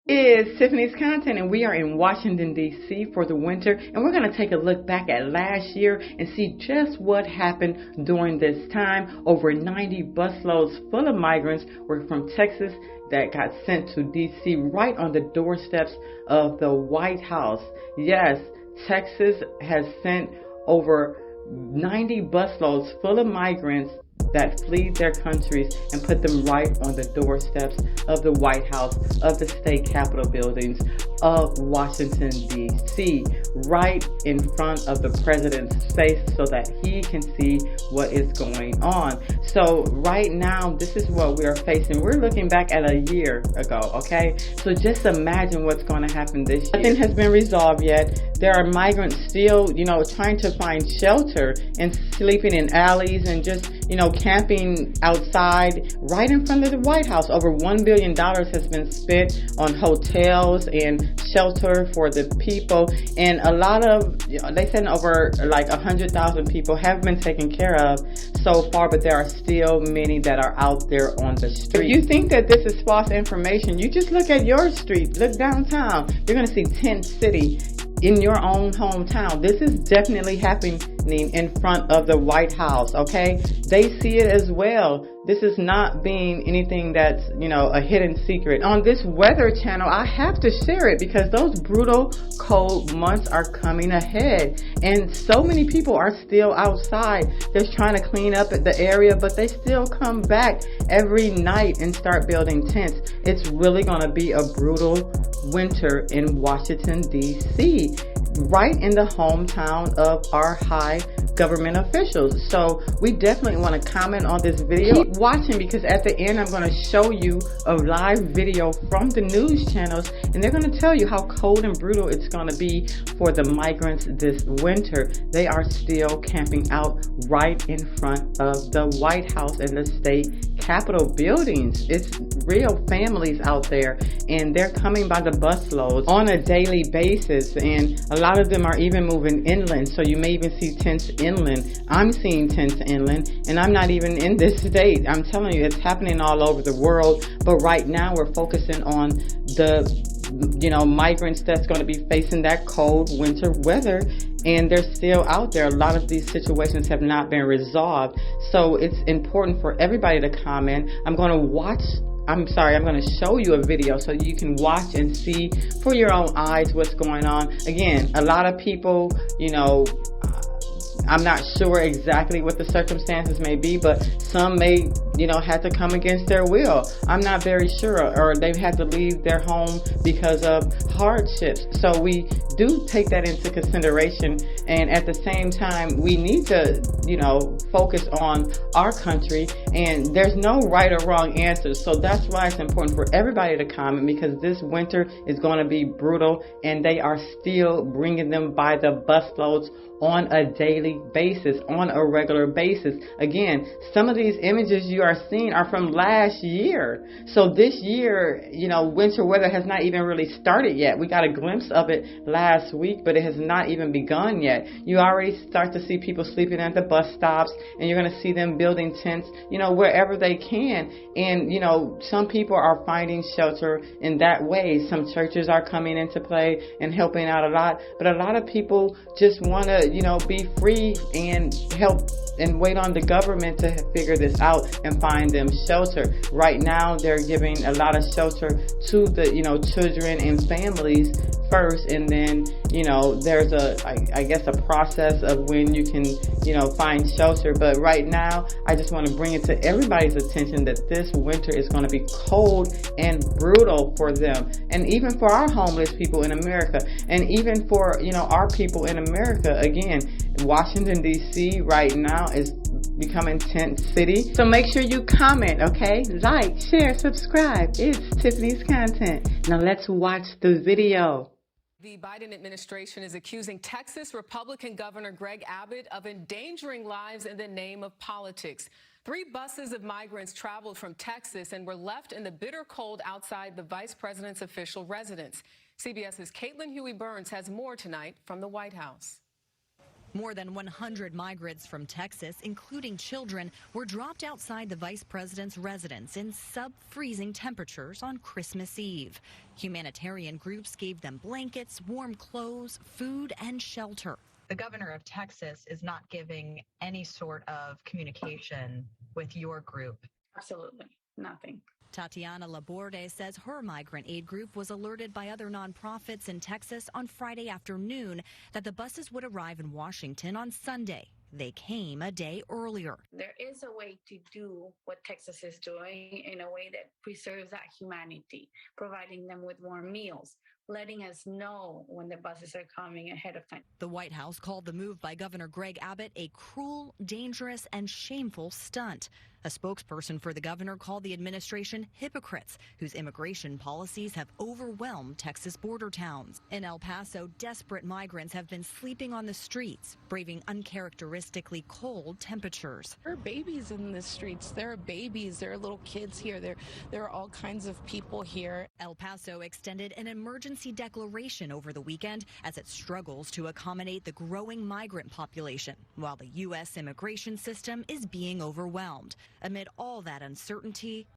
It's Tiffanys Content, and we are in Washington, D.C. for the winter, and we're going to take a look back at last year and see just what happened during this time. Over 90 busloads full of migrants were from Texas that got sent to D.C. right on the doorsteps of the White House. Yes, Texas has sent over 90 busloads full of migrants that fled their countries and put them right on the doorsteps of the White House, of the state capitol buildings of Washington, D.C., right in front of the president's face so that he can see what is going on. So right now, this is what we are facing. We're looking back at a year ago, okay? So just imagine what's going to happen this year. Nothing has been resolved yet. There are migrants still, trying to find shelter and sleeping in alleys and just, camping outside right in front of the White House. Over $1 billion has been spent on hotels and shelter for the people. And a lot of, they said over like 100,000 people have been taken care of so far, but there are still many that are out there on the street. If you think that this is false information, you just look at your street, look downtown. You're going to see Tent City in your own hometown. This is definitely happening in front of the White House, okay? They see it as well. This is not being anything that's, a hidden secret. On this weather channel, I have to share it because those brutal cold months are coming ahead. And so many people are still outside. They're trying to clean up the area, but they still come back every night and start building tents. It's really going to be a brutal winter in Washington, D.C., right in the hometown of our high government officials. So we definitely want to comment on this video. Keep watching because at the end I'm going to show you a live video from the news channels, and they're going to tell you how cold and brutal it's going to be for the migrants this winter. They are still camping out right in front of the White House and the state capitol buildings. It's real families out there, and they're coming by the busloads on a daily basis, and a lot of them are even moving inland, so you may even see tents inland. I'm seeing tents inland, and I'm not even in this state. I'm telling you, it's happening all over the world, but right now we're focusing on the migrants that's going to be facing that cold winter weather, and they're still out there. A lot of these situations have not been resolved, so it's important for everybody to comment. I'm going to show you a video so you can watch and see for your own eyes what's going on. Again, a lot of people, I'm not sure exactly what the circumstances may be, but some may, have to come against their will. I'm not very sure, or they've had to leave their home because of hardships. So we do take that into consideration, and at the same time, we need to, focus on our country, and there's no right or wrong answers. So that's why it's important for everybody to comment, because this winter is going to be brutal, and they are still bringing them by the busloads on a daily basis, on a regular basis. Again, some of these images you are seeing are from last year. So this year, winter weather has not even really started yet. We got a glimpse of it last week, but it has not even begun yet. You already start to see people sleeping at the bus stops, and you're going to see them building tents, wherever they can. And, some people are finding shelter in that way. Some churches are coming into play and helping out a lot, but a lot of people just want to be free and help and wait on the government to figure this out and find them shelter. Right now, they're giving a lot of shelter to the, children and families first, and then, there's a process of when you can, find shelter. But right now, I just want to bring it to everybody's attention that this winter is going to be cold and brutal for them, and even for our homeless people in America, and even for, our people in America. Again, Washington, D.C. right now is becoming tent city. So make sure you comment, okay? Like, share, subscribe. It's Tiffanys Content. Now let's watch the video. The Biden administration is accusing Texas Republican Governor Greg Abbott of endangering lives in the name of politics. 3 buses of migrants traveled from Texas and were left in the bitter cold outside the vice president's official residence. CBS's Caitlin Huey-Burns has more tonight from the White House. More than 100 migrants from Texas, including children, were dropped outside the vice president's residence in sub-freezing temperatures on Christmas Eve. Humanitarian groups gave them blankets, warm clothes, food, and shelter. The governor of Texas is not giving any sort of communication with your group. Absolutely nothing. Tatiana Laborde says her migrant aid group was alerted by other nonprofits in Texas on Friday afternoon that the buses would arrive in Washington on Sunday. They came a day earlier. There is a way to do what Texas is doing in a way that preserves that humanity, providing them with warm meals, letting us know when the buses are coming ahead of time. The White House called the move by Governor Greg Abbott a cruel, dangerous, and shameful stunt. A spokesperson for the governor called the administration hypocrites whose immigration policies have overwhelmed Texas border towns. In El Paso, desperate migrants have been sleeping on the streets, braving uncharacteristically cold temperatures. There are babies in the streets. There are babies. There are little kids here. There are all kinds of people here. El Paso extended an emergency declaration over the weekend as it struggles to accommodate the growing migrant population, while the U.S. immigration system is being overwhelmed. Amid all that uncertainty,